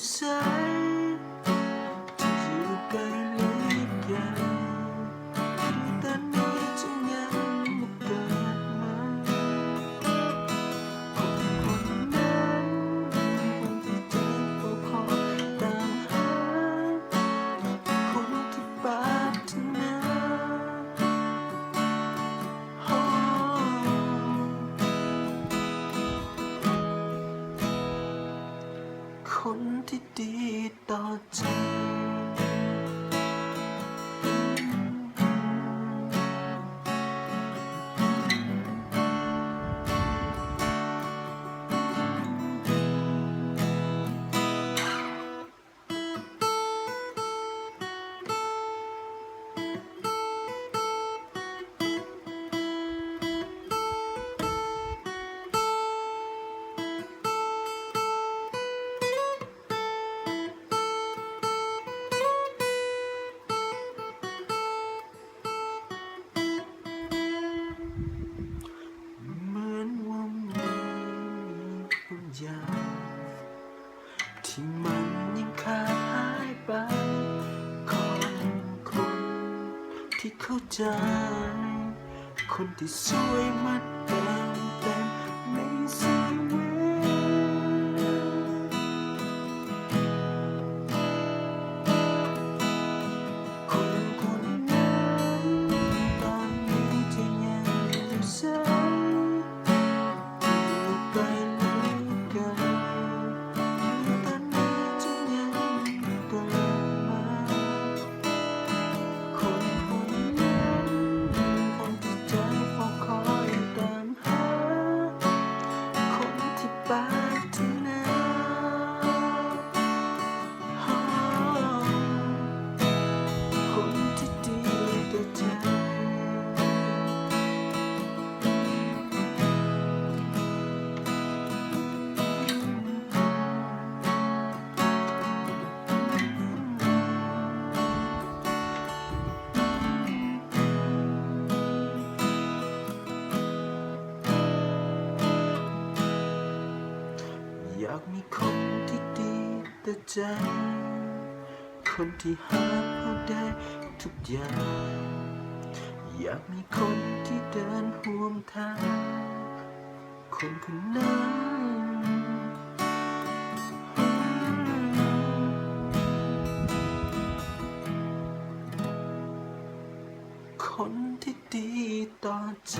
แสนจะอยู่ไกลหรือไกลตอนนี้จึงยังไม่เกิดมาคนนั้นคนที่ใจเฝ้าคอยตามหาคนที่ปรารถนาคนที่ดีต่อใจที่มันยังขาดหายไปคนที่เข้าใจคนที่สวยมาเติมเต็มในชีวิตคนนั้นตอนนี้จะยังอยู่แสนอยู่ไกลหรือไกลอยากมีคนที่ดีแต่ใจคนที่หาเขาได้ทุกอย่างอยากมีคนที่เดินห่วงทางคนนั้นคนที่ดีต่อใจ